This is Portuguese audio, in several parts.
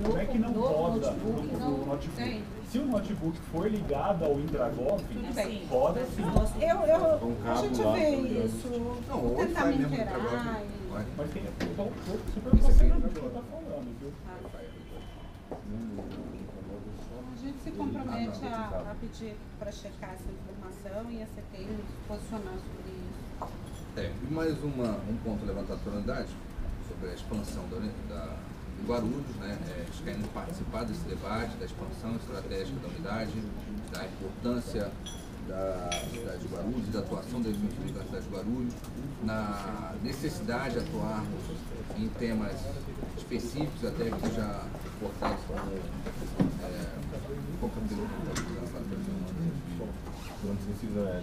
Não é que não roda no notebook. Se o notebook for ligado ao Indragov, roda sim. A gente vê isso. Vou tentar me inteirar. Mas tem super funcionando o que eu tô falando, viu? A gente se compromete a pedir para checar essa informação e a CTI nos posicionar sobre isso. E mais um ponto levantado pela unidade sobre a expansão da Guarulhos, né? Eles querem participar desse debate, da expansão estratégica da unidade, da importância da cidade de Guarulhos, da atuação da Defensoria da cidade de Guarulhos, na necessidade de atuarmos em temas específicos, até que já reportados como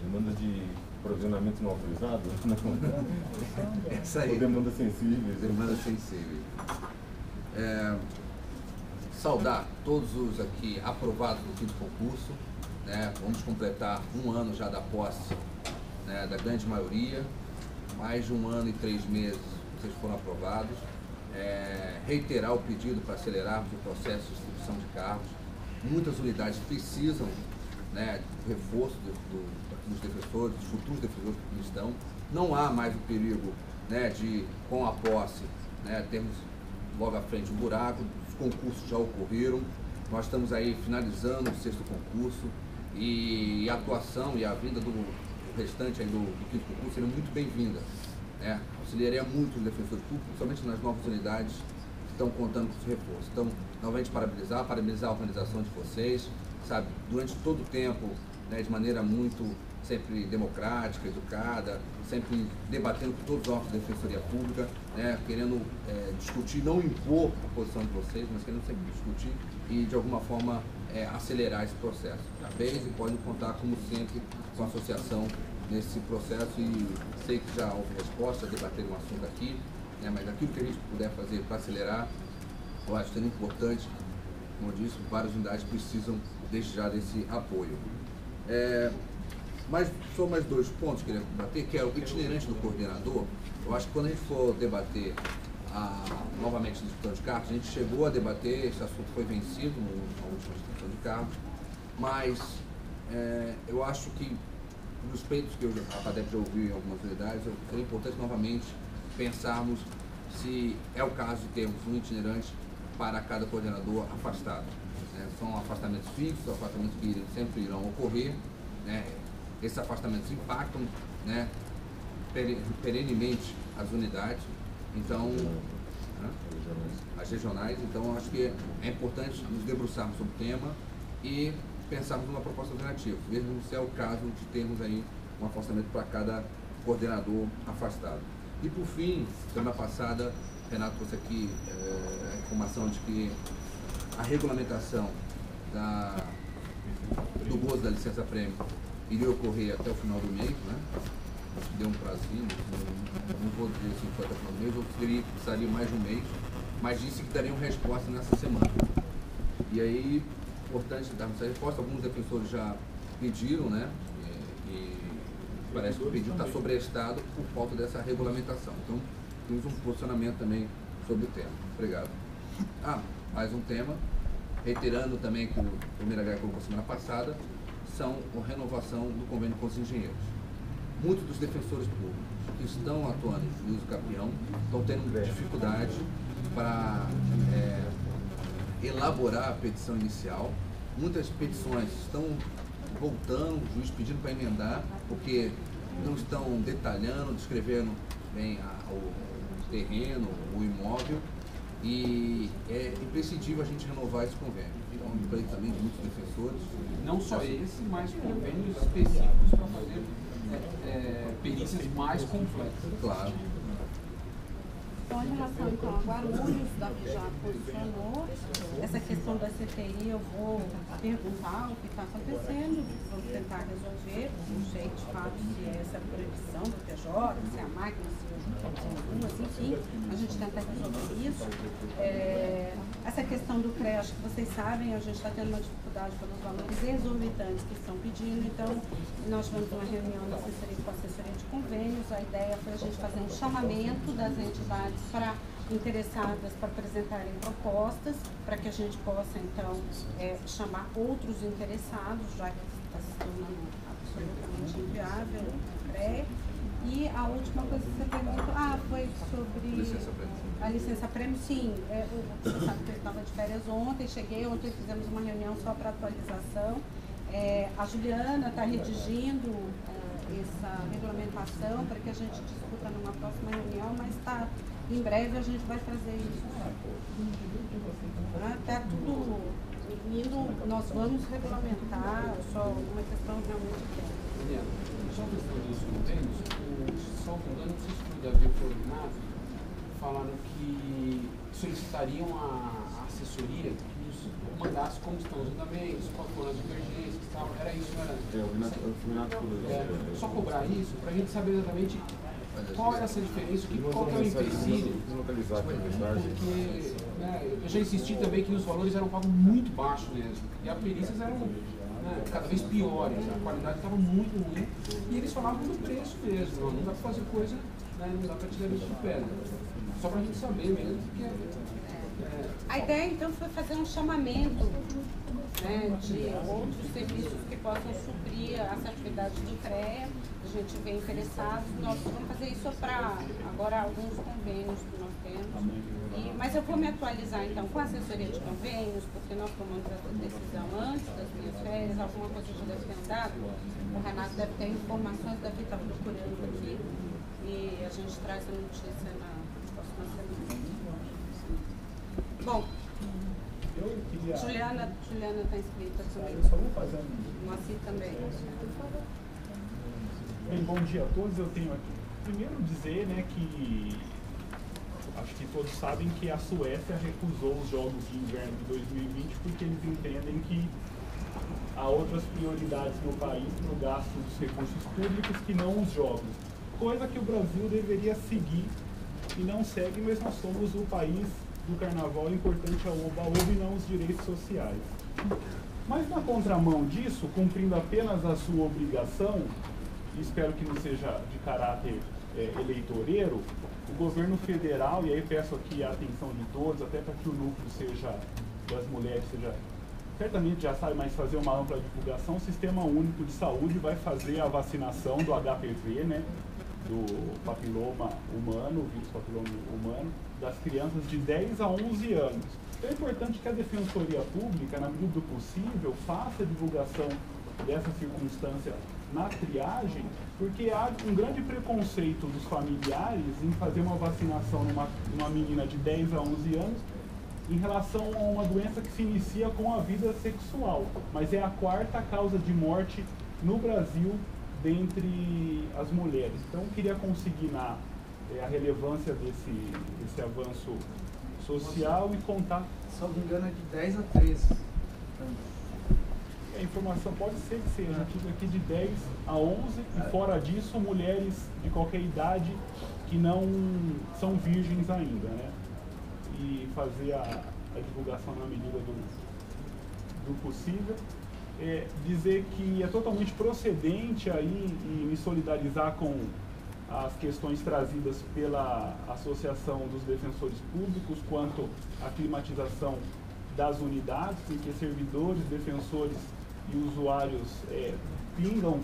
demanda de provisionamento não autorizado? Essa aí. Ou demanda sensível? Demanda sensível. Saudar todos os aqui aprovados do quinto concurso, né? Vamos completar um ano já da posse, né, da grande maioria, mais de 1 ano e 3 meses vocês foram aprovados. Reiterar o pedido para acelerarmos o processo de distribuição de cargos. Muitas unidades precisam, né, do reforço dos defensores, dos futuros defensores que estão. Não há mais o perigo, né, de, com a posse, né, termos logo à frente um buraco. Os concursos já ocorreram, nós estamos aí finalizando o 6º concurso e a atuação e a vinda do restante aí do 5º concurso seria muito bem-vinda, né? Auxiliaria muito os defensores públicos, principalmente nas novas unidades que estão contando com esse reforço. Então, novamente parabenizar a organização de vocês, sabe, durante todo o tempo, né, de maneira muito sempre democrática, educada, sempre debatendo com todos os órgãos da Defensoria Pública, né, querendo discutir, não impor a posição de vocês, mas querendo sempre discutir e, de alguma forma, acelerar esse processo. Parabéns e podem contar, como sempre, com a associação nesse processo e sei que já houve resposta, debater um assunto aqui, né, mas aquilo que a gente puder fazer para acelerar, eu acho que é importante. Como eu disse, várias unidades precisam desde já desse apoio. Mas só mais 2 pontos que eu queria debater, que é o itinerante do coordenador. Eu acho que quando a gente for debater novamente a discussão de cargos, a gente chegou a debater, esse assunto foi vencido na última discussão de cargos, mas eu acho que, nos peitos que a FADEP já ouviu em algumas unidades, seria importante novamente pensarmos se é o caso de termos um itinerante para cada coordenador afastado. Né? São afastamentos fixos, afastamentos que sempre irão ocorrer, né? Esses afastamentos impactam, né, perenemente as unidades, então, as regionais. Então, acho que é importante nos debruçarmos sobre o tema e pensarmos numa proposta alternativa, mesmo se é o caso de termos aí um afastamento para cada coordenador afastado. E, por fim, semana passada, Renato trouxe aqui a informação de que a regulamentação do gozo da licença-prêmio iria ocorrer até o final do mês, né? Deu um prazinho, não vou dizer se foi até o final do mês, ou se precisaria mais de um mês, mas disse que dariam resposta nessa semana. E aí, importante darmos essa resposta, alguns defensores já pediram, né? E parece que o pedido está sobreestado por falta dessa regulamentação. Então, temos um posicionamento também sobre o tema. Obrigado. Mais um tema, reiterando também que o primeiro H colocou semana passada, são a renovação do convênio com os engenheiros. Muitos dos defensores públicos que estão atuando no juízo campeão estão tendo dificuldade para elaborar a petição inicial. Muitas petições estão voltando, o juiz pedindo para emendar, porque não estão detalhando, descrevendo bem o terreno, o imóvel, e é imprescindível a gente renovar esse convênio. Então, um pleito também de muitos defensores. Não só esse, mas convênios específicos para fazer perícias mais complexas. Claro. Então, em relação então, a Guarulhos, o Davi já posicionou. Essa questão da CTI, eu vou perguntar o que está acontecendo, vamos tentar resolver, não sei de fato se é essa proibição do PJ, se é a máquina, se são algumas, enfim, a gente tenta resolver isso. Essa questão do creche, que vocês sabem, a gente está tendo uma dificuldade pelos valores exorbitantes que estão pedindo, então nós tivemos uma reunião com a assessoria de convênios. A ideia foi a gente fazer um chamamento das entidades para interessadas para apresentarem propostas, para que a gente possa, então, chamar outros interessados, já que está se tornando absolutamente inviável o CREA. E a última coisa que você perguntou, foi sobre a licença-prêmio. Sim, você sabe que eu estava de férias ontem, cheguei ontem, fizemos uma reunião só para atualização. A Juliana está redigindo essa regulamentação para que a gente discuta numa próxima reunião, mas em breve a gente vai fazer isso. Está tudo indo, nós vamos regulamentar, só uma questão realmente técnica. Só a questão dos convênios, o Salvo Engano, não sei se foi o Davi ou o Renato, falaram que solicitariam a assessoria que nos mandasse como estão os andamentos, quais foram as emergências e tal. Era isso, não era? O Renato falou só cobrar isso, para a gente saber exatamente qual era essa diferença, qual que é o empecilho. Porque eu já insisti também que os valores eram pagos muito baixos mesmo, e as perícias eram cada vez piores, a qualidade estava muito ruim, e eles falavam do preço mesmo, não dá para fazer coisa, não dá para tirar isso de pedra. Só para a gente saber mesmo que A ideia então foi fazer um chamamento de outros serviços que possam suprir as atividades do CREA. A gente vem interessados, nós vamos fazer isso para agora alguns convênios que nós temos. Mas eu vou me atualizar então com a assessoria de convênios, porque nós tomamos essa decisão antes das minhas férias, alguma coisa já deve ter andado. O Renato deve ter informações, deve estar procurando aqui e a gente traz a notícia na próxima semana. Bom, Juliana está inscrita também. Eu só vou fazer Moacir também. Bem, bom dia a todos. Eu tenho aqui, primeiro dizer, que acho que todos sabem que a Suécia recusou os Jogos de Inverno de 2020 porque eles entendem que há outras prioridades no país no gasto dos recursos públicos que não os Jogos. Coisa que o Brasil deveria seguir e não segue, mas nós somos o país do carnaval, importante ao oba-oba e não os direitos sociais. Mas na contramão disso, cumprindo apenas a sua obrigação, e espero que não seja de caráter eleitoreiro, o governo federal, e aí peço aqui a atenção de todos, até para que o núcleo das mulheres certamente já sabe, mas fazer uma ampla divulgação, o Sistema Único de Saúde vai fazer a vacinação do HPV, do papiloma humano, o vírus papiloma humano, das crianças de 10 a 11 anos. Então é importante que a Defensoria Pública, na medida do possível, faça a divulgação dessa circunstância na triagem, porque há um grande preconceito dos familiares em fazer uma vacinação numa menina de 10 a 11 anos em relação a uma doença que se inicia com a vida sexual, mas é a 4ª causa de morte no Brasil dentre as mulheres. Então, eu queria consignar a relevância desse avanço social e contar. Se não me engano, é de 10 a 13. A informação pode ser que seja aqui de 10 a 11, e fora disso, mulheres de qualquer idade que não são virgens ainda, E fazer a divulgação na medida do possível. Dizer que é totalmente procedente aí e me solidarizar com as questões trazidas pela Associação dos Defensores Públicos quanto à climatização das unidades, porque servidores, defensores e usuários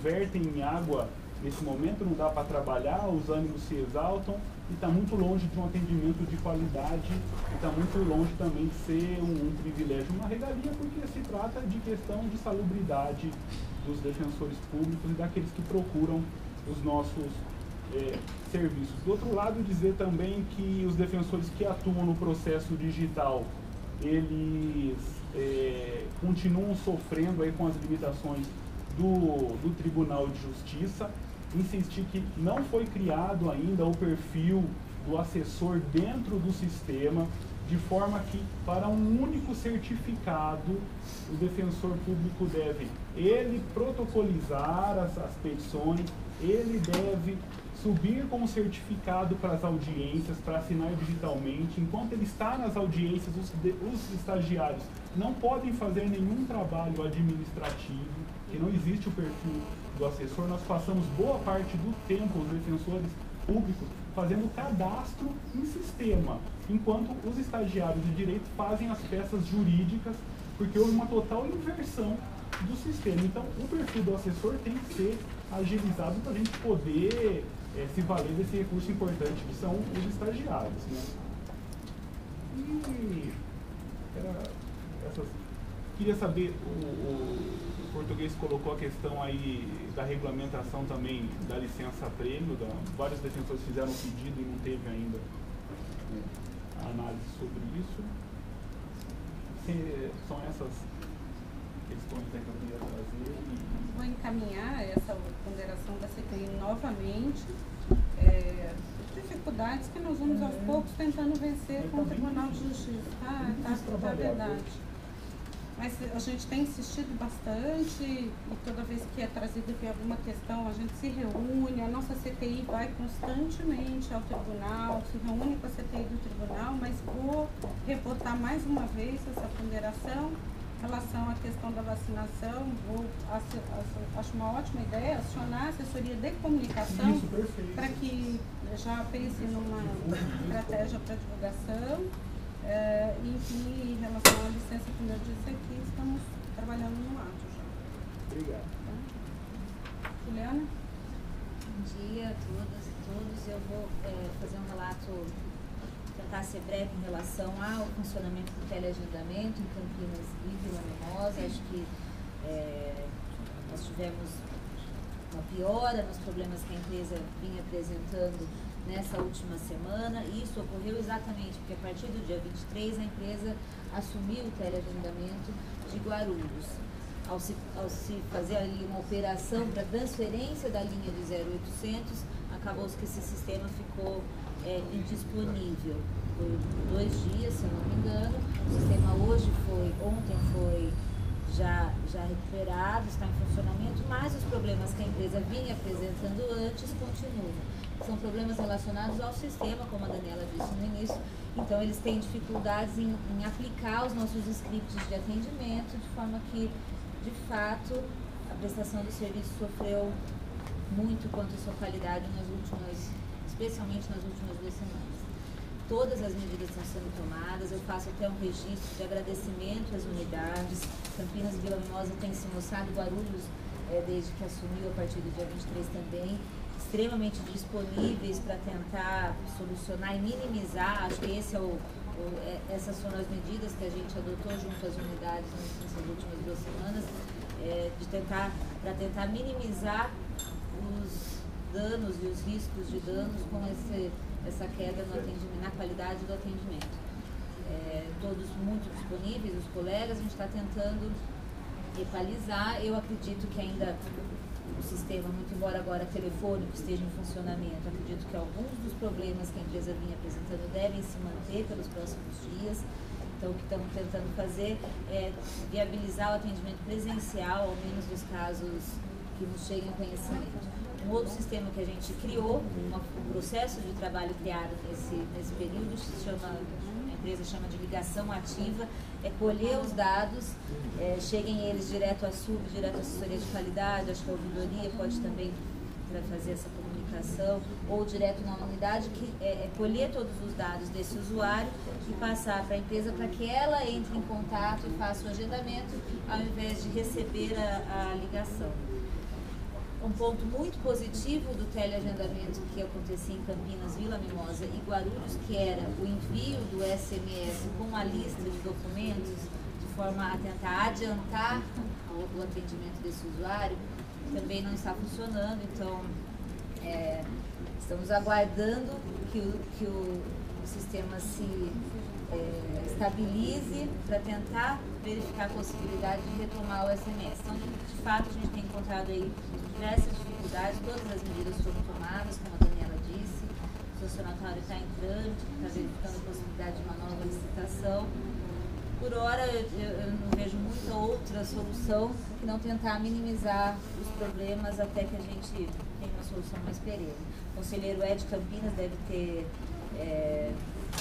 vertem em água nesse momento, não dá para trabalhar, os ânimos se exaltam e está muito longe de um atendimento de qualidade e está muito longe também de ser um privilégio, uma regalia, porque se trata de questão de salubridade dos defensores públicos e daqueles que procuram os nossos serviços. Do outro lado, dizer também que os defensores que atuam no processo digital, eles continuam sofrendo aí com as limitações do Tribunal de Justiça. Insistir que não foi criado ainda o perfil do assessor dentro do sistema, de forma que, para um único certificado, o defensor público deve protocolizar as petições, ele deve subir com o certificado para as audiências, para assinar digitalmente. Enquanto ele está nas audiências, os estagiários não podem fazer nenhum trabalho administrativo, que não existe o perfil do assessor. Nós passamos boa parte do tempo, os defensores, público fazendo cadastro em sistema, enquanto os estagiários de direito fazem as peças jurídicas, porque houve uma total inversão do sistema. Então, o perfil do assessor tem que ser agilizado para a gente poder se valer desse recurso importante que são os estagiários, né? E queria saber, o português colocou a questão aí da regulamentação também da licença-prêmio, vários defensores fizeram um pedido e não teve ainda a análise sobre isso. São essas questões que eu queria trazer. Vou encaminhar essa ponderação da CPI novamente. Dificuldades que nós vamos aos poucos tentando vencer com o Tribunal de Justiça. Tá verdade. Mas a gente tem insistido bastante e toda vez que é trazido aqui alguma questão, a gente se reúne, a nossa CTI vai constantemente ao tribunal, se reúne com a CTI do tribunal, mas vou reportar mais uma vez essa ponderação em relação à questão da vacinação. Acho uma ótima ideia acionar a assessoria de comunicação para que já pense numa estratégia para divulgação. Em relação à licença, como eu disse aqui, estamos trabalhando no ato já. Obrigado. Juliana? Bom dia a todas e todos. Eu vou fazer um relato, tentar ser breve em relação ao funcionamento do teleagendamento em Campinas e Vila Mimosa. Acho que nós tivemos uma piora nos problemas que a empresa vinha apresentando nessa última semana. Isso ocorreu exatamente porque a partir do dia 23 a empresa assumiu o teleagendamento de Guarulhos. Ao se fazer ali uma operação para transferência da linha de 0800, acabou que esse sistema ficou indisponível por 2 dias, se eu não me engano. O sistema ontem foi já recuperado, está em funcionamento, mas os problemas que a empresa vinha apresentando antes continuam. São problemas relacionados ao sistema, como a Daniela disse no início. Então, eles têm dificuldades em aplicar os nossos scripts de atendimento, de forma que, de fato, a prestação do serviço sofreu muito quanto à sua qualidade especialmente nas últimas 2 semanas. Todas as medidas estão sendo tomadas, eu faço até um registro de agradecimento às unidades. Campinas e Vila Mimosa têm se mostrado, Guarulhos, desde que assumiu a partir do dia 23 também, extremamente disponíveis para tentar solucionar e minimizar. Acho que essas foram as medidas que a gente adotou junto às unidades nessas últimas 2 semanas, para tentar minimizar os danos e os riscos de danos com essa queda no atendimento, na qualidade do atendimento. Todos muito disponíveis, os colegas, a gente está tentando equalizar. Eu acredito que ainda o sistema, muito embora agora telefônico esteja em funcionamento, acredito que alguns dos problemas que a empresa vinha apresentando devem se manter pelos próximos dias. Então, o que estamos tentando fazer é viabilizar o atendimento presencial, ao menos nos casos que nos cheguem a conhecimento. Um outro sistema que a gente criou, um processo de trabalho criado nesse período, a empresa chama de ligação ativa, é colher os dados, cheguem eles direto à SUB, direto à assessoria de qualidade, acho que a ouvidoria pode também fazer essa comunicação, ou direto na unidade, que colher todos os dados desse usuário e passar para a empresa para que ela entre em contato e faça o agendamento, ao invés de receber a ligação. Um ponto muito positivo do teleagendamento que acontecia em Campinas, Vila Mimosa e Guarulhos, que era o envio do SMS com a lista de documentos, de forma a tentar adiantar o atendimento desse usuário, também não está funcionando. Então, estamos aguardando que o sistema se estabilize para tentar verificar a possibilidade de retomar o SMS. Então, de fato, a gente tem encontrado aí diversas dificuldades, todas as medidas foram tomadas, como a Daniela disse, o funcionário está em trâmite, está verificando a possibilidade de uma nova licitação. Por hora, eu não vejo muita outra solução que não tentar minimizar os problemas até que a gente tenha uma solução mais perene. O conselheiro Ed Campinas deve ter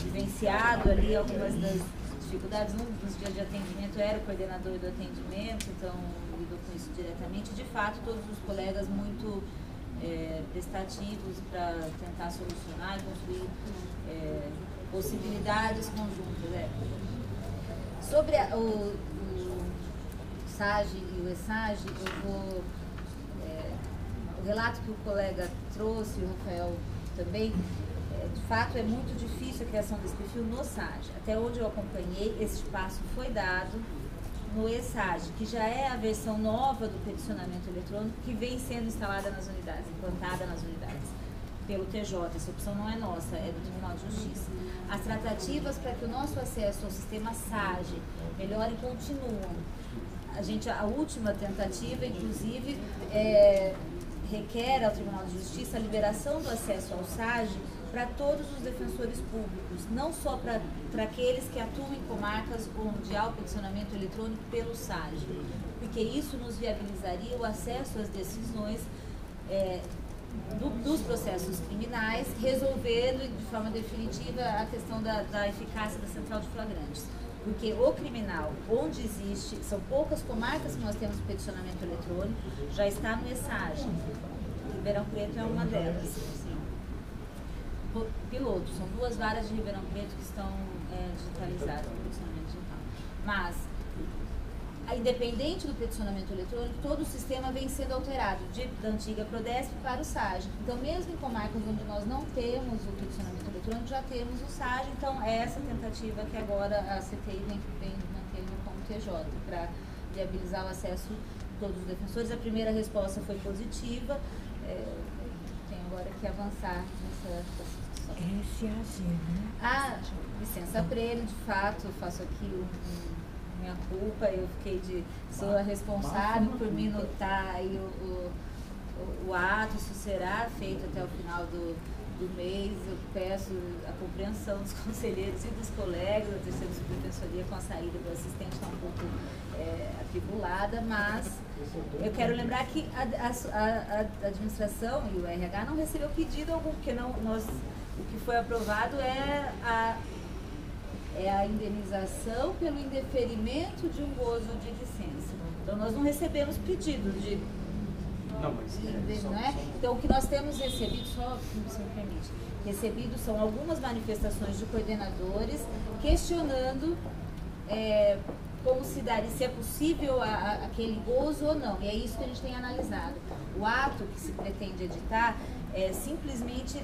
vivenciado ali algumas das dificuldades. Um dos dias de atendimento era o coordenador do atendimento, então lidou com isso diretamente. De fato, todos os colegas muito prestativos para tentar solucionar e construir possibilidades conjuntas. Sobre o SAG e o ESAG, o relato que o colega trouxe, o Rafael também, de fato é muito difícil a criação desse perfil no SAG. Até onde eu acompanhei, esse espaço foi dado no ESAG, que já é a versão nova do peticionamento eletrônico que vem sendo instalada nas unidades, implantada nas unidades, pelo TJ. Essa opção não é nossa, é do Tribunal de Justiça. As tratativas para que o nosso acesso ao sistema SAG melhore continuam. A última tentativa, inclusive, requer ao Tribunal de Justiça a liberação do acesso ao SAG para todos os defensores públicos, não só para aqueles que atuam em comarcas onde há o peticionamento eletrônico pelo SAG, porque isso nos viabilizaria o acesso às decisões dos processos criminais, resolvendo de forma definitiva a questão da eficácia da central de flagrantes. Porque o criminal, onde existe, são poucas comarcas que nós temos peticionamento eletrônico, já está no ESAG. Ribeirão Preto é uma delas. Assim. Piloto, são 2 varas de Ribeirão Preto que estão digitalizadas no peticionamento digital. Mas, independente do peticionamento eletrônico, todo o sistema vem sendo alterado da antiga Prodesp para o SAG. Então, mesmo em comarcas onde nós não temos o peticionamento eletrônico, já temos o SAG. Então, é essa tentativa que agora a CTI vem mantendo como TJ, para viabilizar o acesso de todos os defensores. A primeira resposta foi positiva. Tem agora que avançar nessa discussão. SAG, né? Licença prêmio, de fato, faço aqui minha culpa, eu sou a responsável por minotar aí o ato, isso será feito até o final do mês. Eu peço a compreensão dos conselheiros e dos colegas da terceira subdefensoria com a saída do assistente, está um pouco atribulada, mas eu quero lembrar que a administração e o RH não recebeu pedido algum, porque o que foi aprovado é a indenização pelo indeferimento de um gozo de licença. Então, nós não recebemos pedido de... Não é? Então, o que nós temos recebido, só se me permite, recebido são algumas manifestações de coordenadores questionando como se daria, se é possível aquele gozo ou não. E é isso que a gente tem analisado. O ato que se pretende editar simplesmente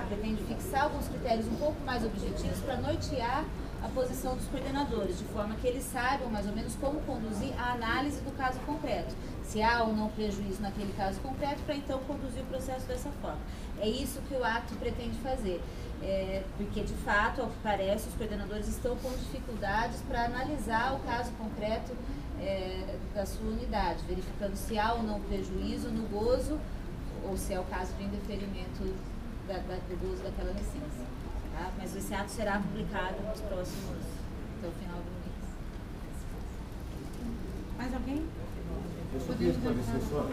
pretende fixar alguns critérios um pouco mais objetivos para nortear a posição dos coordenadores, de forma que eles saibam mais ou menos como conduzir a análise do caso concreto, se há ou não prejuízo naquele caso concreto, para então conduzir o processo dessa forma. É isso que o ato pretende fazer, porque de fato, ao que parece, os coordenadores estão com dificuldades para analisar o caso concreto da sua unidade, verificando se há ou não prejuízo no gozo, ou se é o caso de indeferimento do gozo daquela licença. Tá? Mas esse ato será publicado nos próximos, até o final do mês. Mais alguém? Eu só queria esclarecer, então,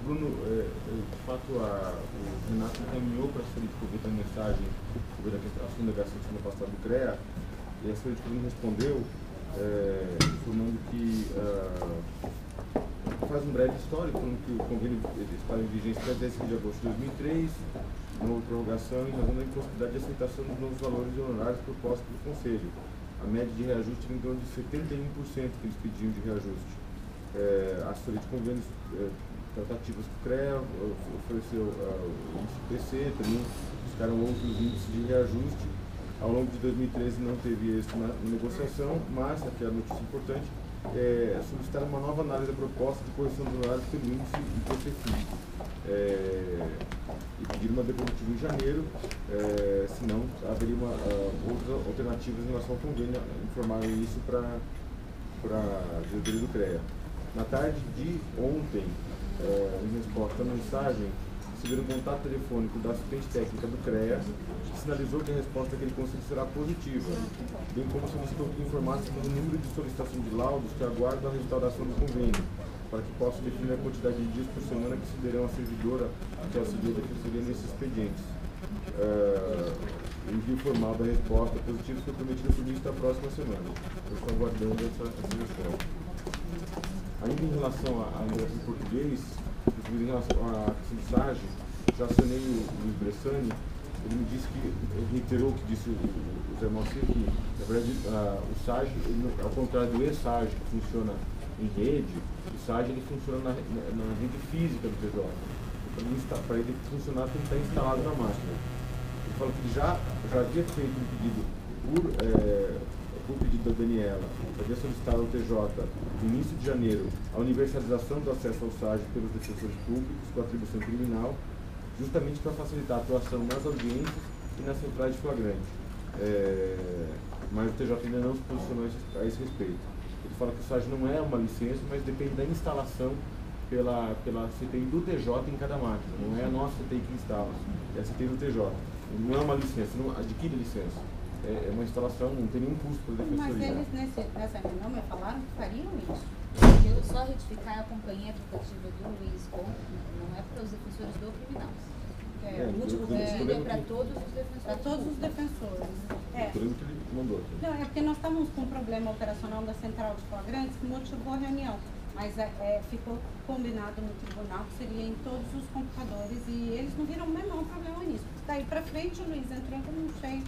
Bruno, de fato, o Renato encaminhou para a Secretaria de Governo a mensagem sobre a questão da gastrite no passado do CREA, e a Secretaria de Governo respondeu, informando que faz um breve histórico, falando que o convênio estava em vigência até 10 de agosto de 2003, não houve prorrogação e razão da impossibilidade de aceitação dos novos valores de honorários propostos pelo Conselho. A média de reajuste era em torno de 71% que eles pediam de reajuste. A assessoria de convênios tratativas com o CREA ofereceu o índice PC, também buscaram outros índices de reajuste. Ao longo de 2013 não teve êxito na negociação, mas, aqui é a notícia importante, solicitaram uma nova análise da proposta de correção dos honorários pelo índice IPC-FII. E pediram uma devolutiva em janeiro, senão haveria outras alternativas em relação ao convênio, informaram isso para a diretoria do CREA. Na tarde de ontem, em resposta à mensagem, receberam um contato telefônico da assistente técnica do CREA, que sinalizou que a resposta daquele conselho será positiva, bem como solicitou que informasse sobre o número de solicitação de laudos que aguardam a restauração do convênio, para que possa definir a quantidade de dias por semana que cederão à servidora que auxilia a defensoria nesses expedientes. O envio formal da resposta positiva foi prometido por início da próxima semana. Eu estou aguardando essa resposta. Ainda em relação à língua em português, Em relação à questão do SAGE, já acionei o Luiz Bressani, ele me disse que, reiterou o que disse o Zé Moacir, que, na verdade, o SAGE, ao contrário do e-SAGE, que funciona em rede, o SAGE ele funciona na rede física do TJ. Então, para ele funcionar, tem que estar instalado na máquina. Ele falou que ele já havia feito um pedido por pedido da Daniela, havia solicitado ao TJ, no início de janeiro, a universalização do acesso ao SAGE pelos defensores públicos com atribuição criminal, justamente para facilitar a atuação nas audiências e nas centrais de flagrante. Mas o TJ ainda não se posicionou a esse respeito. Ele fala que o SAGE não é uma licença, mas depende da instalação pela CTI do TJ em cada máquina. Não é a nossa CTI que instala, é a CTI do TJ. Não é uma licença, não adquire licença. É uma instalação, não tem nenhum custo para a defensoria. Mas eles nessa reunião me falaram que fariam isso. Eu só retificar, acompanhei a tratativa do Luiz não é para os defensores do criminal. O último pedido é para todos os defensores. Para todos os defensores. Por isso que ele mandou. Não, é porque nós estamos com um problema operacional da central de flagrantes que motivou a reunião. Mas ficou combinado no tribunal que seria em todos os computadores e eles não viram o menor problema nisso. Daí para frente o Luiz entrou, eu não sei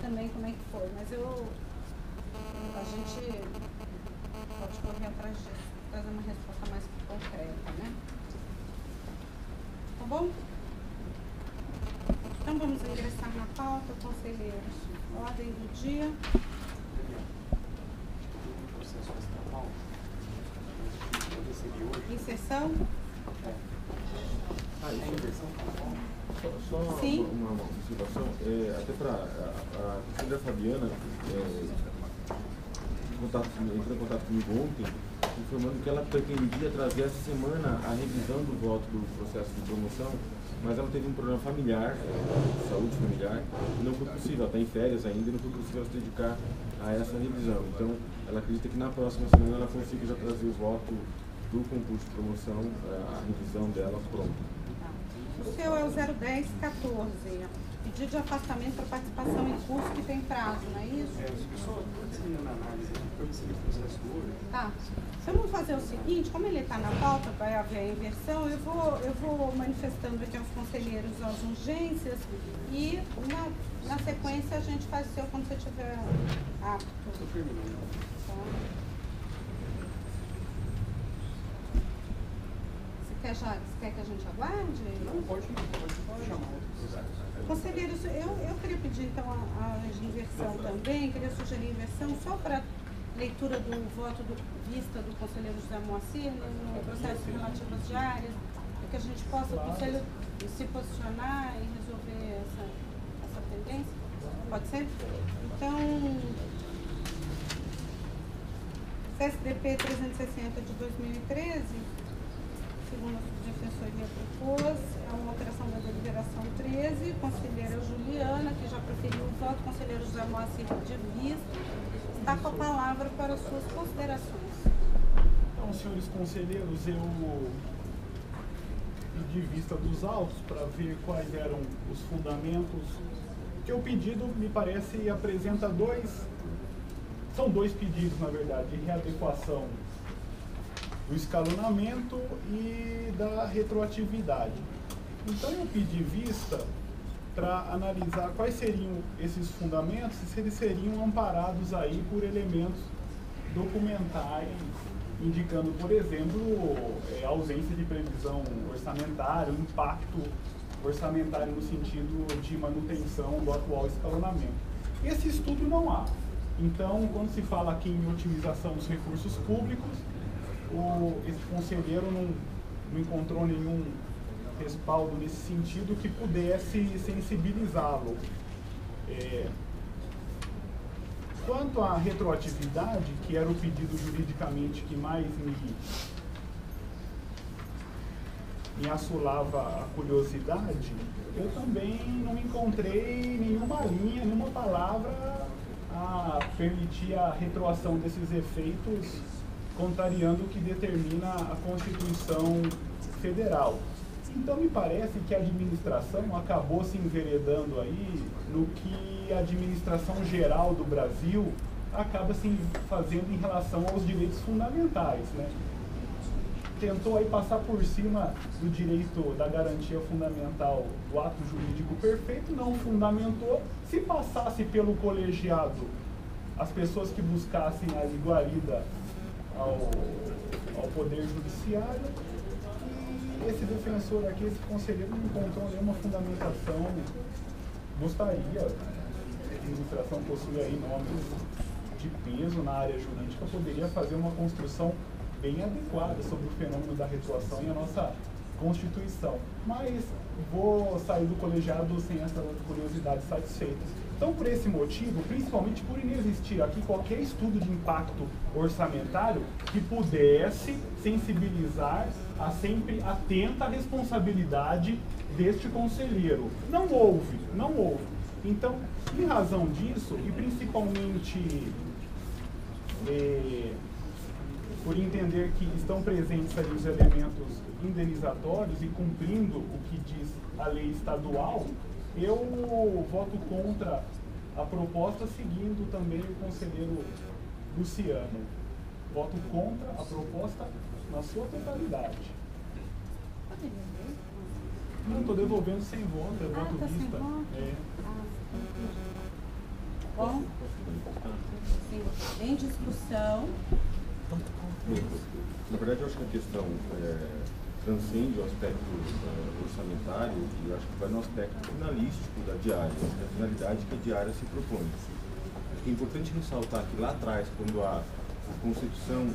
também como é que foi, mas a gente pode correr atrás disso, trazer uma resposta mais concreta, né? Tá bom? Então vamos ingressar na pauta, conselheiros. Ordem do dia. Inserção? Só uma observação, até para a conselheira Fabiana entrou em contato comigo ontem, informando que ela pretendia trazer essa semana a revisão do voto do processo de promoção, mas ela teve um problema familiar, saúde familiar, e não foi possível, ela está em férias ainda, e não foi possível se dedicar a essa revisão. Então, ela acredita que na próxima semana ela consiga já trazer o voto do concurso de promoção, a revisão dela pronta. O seu é o 01014, pedido de afastamento para participação em curso que tem prazo, não é isso? Só terminando a análise, eu recebi o processo hoje. Tá. Então vamos fazer o seguinte, como ele está na pauta, vai haver a inversão, eu vou manifestando aqui aos conselheiros as urgências e na sequência a gente faz o seu quando você estiver apto. Estou terminando. Você quer que a gente aguarde? Não, pode chamar. Conselheiros, eu queria pedir então a inversão também, queria sugerir inversão só para leitura do voto vista do conselheiro José Moacir no processo relativo às diárias, para que a gente possa, o conselho, se posicionar e resolver essa pendência. Pode ser? Então, CSDP 360 de 2013, segundo a Subdefensoria propôs, é uma alteração da deliberação 13, conselheira Juliana, que já preferiu o voto, conselheiro José Moacir de vista, está com a palavra para suas considerações. Então, senhores conselheiros, eu pedi vista dos autos para ver quais eram os fundamentos, que o pedido, me parece, apresenta são dois pedidos, na verdade, de readequação do escalonamento e da retroatividade. Então eu pedi vista para analisar quais seriam esses fundamentos e se eles seriam amparados aí por elementos documentais, indicando, por exemplo, a ausência de previsão orçamentária, o impacto orçamentário no sentido de manutenção do atual escalonamento. Esse estudo não há. Então, quando se fala aqui em otimização dos recursos públicos, esse conselheiro não encontrou nenhum respaldo nesse sentido que pudesse sensibilizá-lo. Quanto à retroatividade, que era o pedido juridicamente que mais me assolava a curiosidade, eu também não encontrei nenhuma linha, nenhuma palavra a permitir a retroação desses efeitos, contrariando o que determina a Constituição Federal. Então me parece que a administração acabou se enveredando aí no que a administração geral do Brasil acaba se fazendo em relação aos direitos fundamentais, né? tentou aí passar por cima do direito da garantia fundamental do ato jurídico perfeito, não fundamentou. Se passasse pelo colegiado as pessoas que buscassem a iguarida ao Poder Judiciário, e esse defensor aqui, esse conselheiro, não encontrou nenhuma fundamentação. Gostaria, a administração possui aí nomes de peso na área jurídica, poderia fazer uma construção bem adequada sobre o fenômeno da retroação e a nossa Constituição. Mas vou sair do colegiado sem essa curiosidade satisfeita. Então, por esse motivo, principalmente por inexistir aqui qualquer estudo de impacto orçamentário que pudesse sensibilizar a sempre atenta responsabilidade deste conselheiro. Não houve. Então, em razão disso, e principalmente por entender que estão presentes ali os elementos indenizatórios e cumprindo o que diz a lei estadual, eu voto contra a proposta, seguindo também o conselheiro Luciano. Voto contra a proposta na sua totalidade. Não, estou devolvendo sem voto, é voto tá vista. Sem voto? É. Bom, em discussão. Na verdade, eu acho que a questão transcende o aspecto orçamentário e eu acho que vai no aspecto finalístico da diária, da finalidade que a diária se propõe. É importante ressaltar que lá atrás, quando a concepção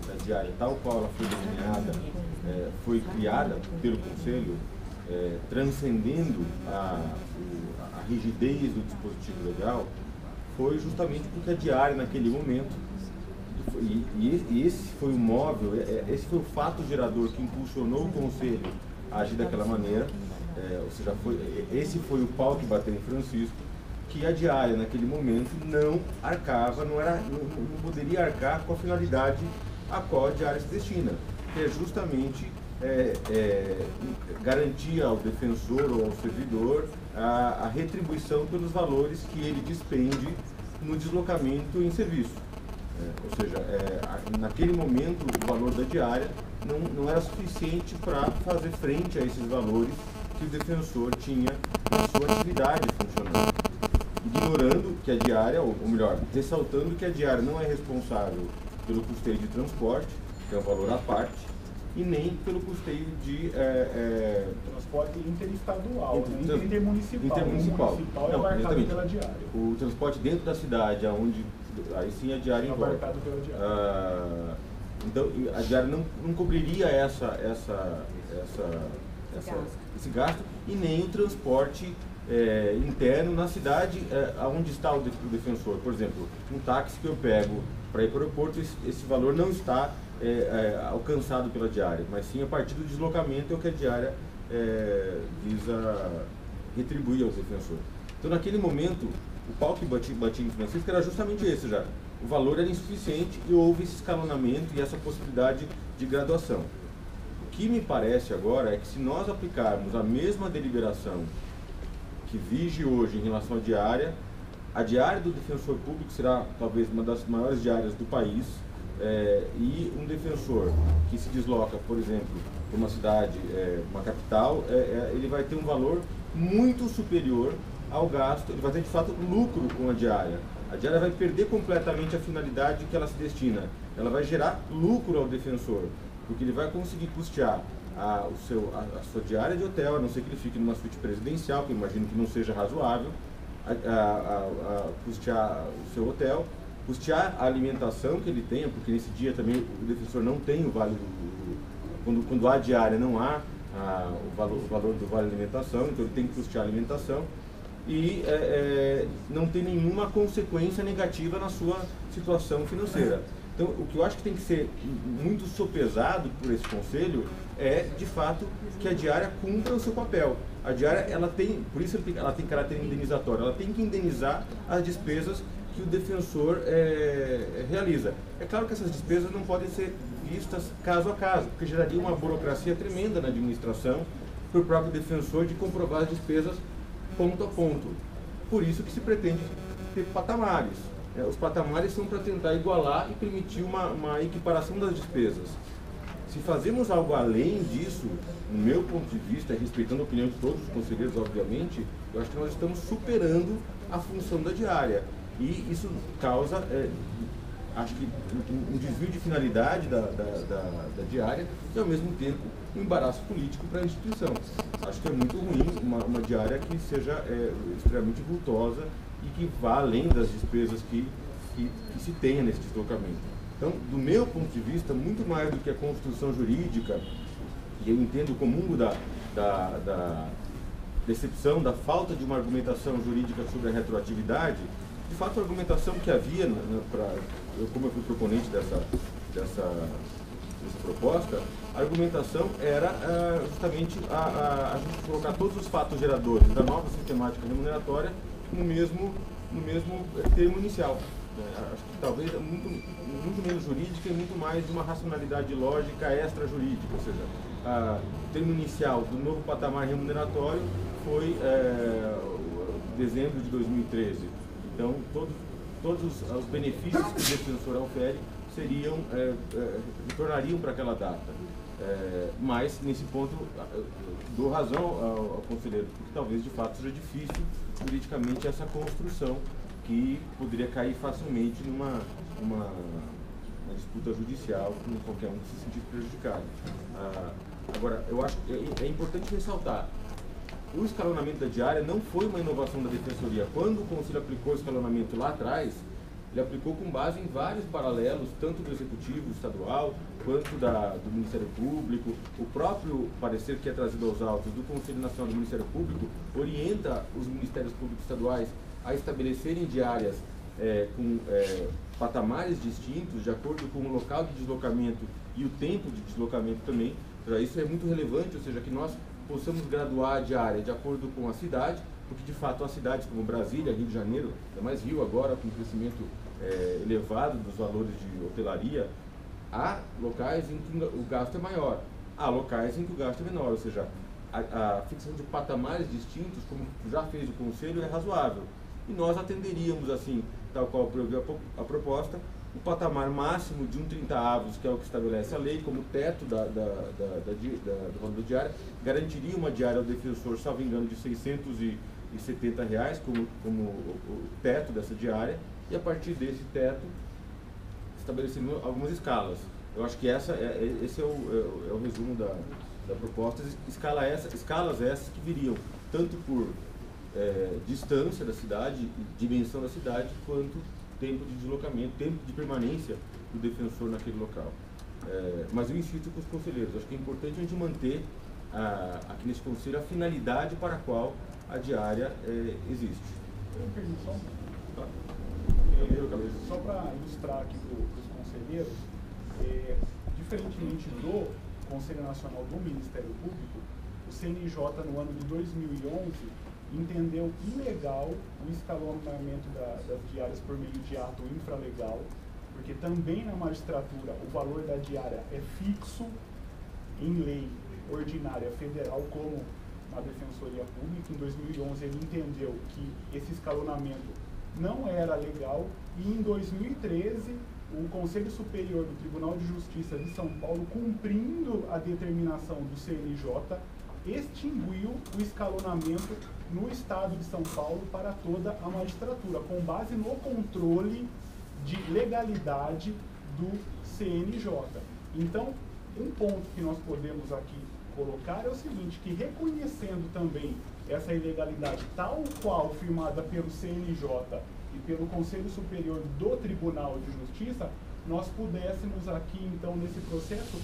da diária, tal qual ela foi delineada, foi criada pelo Conselho, transcendendo a rigidez do dispositivo legal, foi justamente porque a diária, naquele momento, e esse foi o móvel, esse foi o fato gerador que impulsionou o Conselho a agir daquela maneira, ou seja, esse foi o pau que bateu em Francisco, que a diária naquele momento não arcava, não poderia arcar com a finalidade a qual a diária se destina, que é justamente garantir ao defensor ou ao servidor a retribuição pelos valores que ele despende no deslocamento em serviço. Ou seja, naquele momento o valor da diária não era suficiente para fazer frente a esses valores que o defensor tinha na sua atividade funcionando. Ignorando que a diária, ou melhor, ressaltando que a diária não é responsável pelo custeio de transporte, que é um valor à parte, e nem pelo custeio de transporte interestadual, intermunicipal. Não, é abarcado exatamente. pela diária. O transporte dentro da cidade, onde aí sim a diária envolve. Abarcado pela diária. Então a diária não cobriria esse gasto e nem o transporte interno na cidade onde está o defensor. Por exemplo, um táxi que eu pego para ir para o aeroporto, esse valor não está alcançado pela diária, mas sim a partir do deslocamento é o que a diária visa retribuir ao defensor. Então naquele momento, o pau que batia em Francisco era justamente esse já. O valor era insuficiente e houve esse escalonamento e essa possibilidade de graduação. O que me parece agora é que se nós aplicarmos a mesma deliberação que vige hoje em relação à diária, a diária do defensor público será talvez uma das maiores diárias do país, e um defensor que se desloca, por exemplo, para uma cidade, uma capital, ele vai ter um valor muito superior ao gasto, ele vai ter de fato lucro com a diária. A diária vai perder completamente a finalidade que ela se destina. Ela vai gerar lucro ao defensor, porque ele vai conseguir custear a sua diária de hotel, a não ser que ele fique numa suíte presidencial, que eu imagino que não seja razoável, custear o seu hotel, custear a alimentação que ele tenha, porque nesse dia também o defensor não tem o vale quando há diária não há o valor do vale alimentação, então ele tem que custear a alimentação e não tem nenhuma consequência negativa na sua situação financeira. Então, o que eu acho que tem que ser muito sopesado por esse conselho é, de fato, que a diária cumpra o seu papel. A diária, por isso ela tem caráter indenizatório, ela tem que indenizar as despesas que o defensor realiza. É claro que essas despesas não podem ser vistas caso a caso, porque geraria uma burocracia tremenda na administração para o próprio defensor de comprovar as despesas ponto a ponto. Por isso que se pretende ter patamares. Os patamares são para tentar igualar e permitir uma equiparação das despesas. Se fazemos algo além disso, no meu ponto de vista, respeitando a opinião de todos os conselheiros, obviamente, eu acho que nós estamos superando a função da diária. E isso causa, acho que, um desvio de finalidade da diária e, ao mesmo tempo, um embaraço político para a instituição. Acho que é muito ruim uma diária que seja extremamente vultosa e que vá além das despesas que se tenha nesse deslocamento. Então, do meu ponto de vista, muito mais do que a construção jurídica, e eu entendo o comungo da decepção, da falta de uma argumentação jurídica sobre a retroatividade, de fato a argumentação que havia, como eu fui proponente dessa proposta, a argumentação era justamente a gente colocar todos os fatos geradores da nova sistemática remuneratória no mesmo termo inicial. Acho que talvez muito menos jurídica e muito mais de uma racionalidade lógica extra-jurídica, ou seja, o termo inicial do novo patamar remuneratório foi dezembro de 2013. Então, todos os benefícios que o defensor ofere retornariam para aquela data. Mas, nesse ponto, dou razão ao conselheiro, porque talvez, de fato, seja difícil juridicamente essa construção que poderia cair facilmente numa disputa judicial com qualquer um que se sentir prejudicado. Agora, eu acho que é importante ressaltar, o escalonamento da diária não foi uma inovação da Defensoria. Quando o Conselho aplicou o escalonamento lá atrás, ele aplicou com base em vários paralelos, tanto do Executivo Estadual, quanto do Ministério Público. O próprio parecer que é trazido aos autos do Conselho Nacional do Ministério Público orienta os Ministérios Públicos Estaduais a estabelecerem diárias com patamares distintos, de acordo com o local de deslocamento e o tempo de deslocamento também. Então, isso é muito relevante, ou seja, que nós possamos graduar a diária de acordo com a cidade, porque de fato as cidades como Brasília, Rio de Janeiro, ainda mais Rio agora, com crescimento elevado dos valores de hotelaria, há locais em que o gasto é maior, há locais em que o gasto é menor, ou seja, a fixação de patamares distintos, como já fez o Conselho, é razoável. E nós atenderíamos, assim, tal qual previu a proposta, o patamar máximo de 1/30, que é o que estabelece a lei, como teto do valor da diária, garantiria uma diária ao defensor, salvo engano, de R$ 670, como o teto dessa diária, e a partir desse teto estabelecendo algumas escalas. Eu acho que esse é o resumo da proposta. Escalas essas que viriam tanto por distância da cidade, dimensão da cidade, quanto tempo de deslocamento, tempo de permanência do defensor naquele local. Mas eu insisto com os conselheiros, acho que é importante a gente manter aqui nesse conselho a finalidade para a qual a diária existe. Só para ilustrar aqui para os conselheiros, diferentemente do Conselho Nacional do Ministério Público, o CNJ, no ano de 2011, entendeu ilegal o escalonamento das diárias por meio de ato infralegal, porque também na magistratura o valor da diária é fixo em lei ordinária federal, como na Defensoria Pública. Em 2011 ele entendeu que esse escalonamento não era legal, e em 2013 o Conselho Superior do Tribunal de Justiça de São Paulo, cumprindo a determinação do CNJ, extinguiu o escalonamento no estado de São Paulo para toda a magistratura, com base no controle de legalidade do CNJ. Então, um ponto que nós podemos aqui colocar é o seguinte, que reconhecendo também essa ilegalidade tal qual firmada pelo CNJ e pelo Conselho Superior do Tribunal de Justiça, nós pudéssemos aqui, então, nesse processo,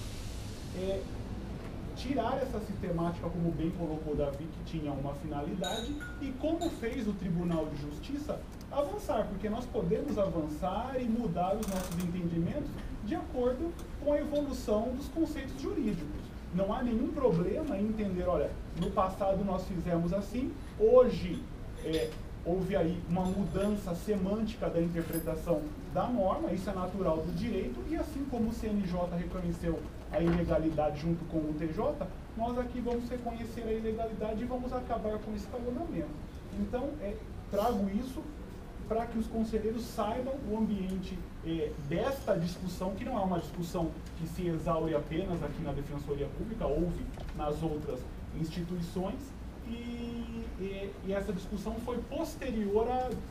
tirar essa sistemática, como bem colocou o Davi, que tinha uma finalidade, e como fez o Tribunal de Justiça, avançar, porque nós podemos avançar e mudar os nossos entendimentos de acordo com a evolução dos conceitos jurídicos. Não há nenhum problema em entender, olha, no passado nós fizemos assim, hoje houve aí uma mudança semântica da interpretação da norma, isso é natural do direito, e assim como o CNJ reconheceu a ilegalidade junto com o TJ, nós aqui vamos reconhecer a ilegalidade e vamos acabar com o escalonamento. Então, trago isso para que os conselheiros saibam o ambiente desta discussão, que não é uma discussão que se exaure apenas aqui na Defensoria Pública, houve nas outras instituições, e essa discussão foi posterior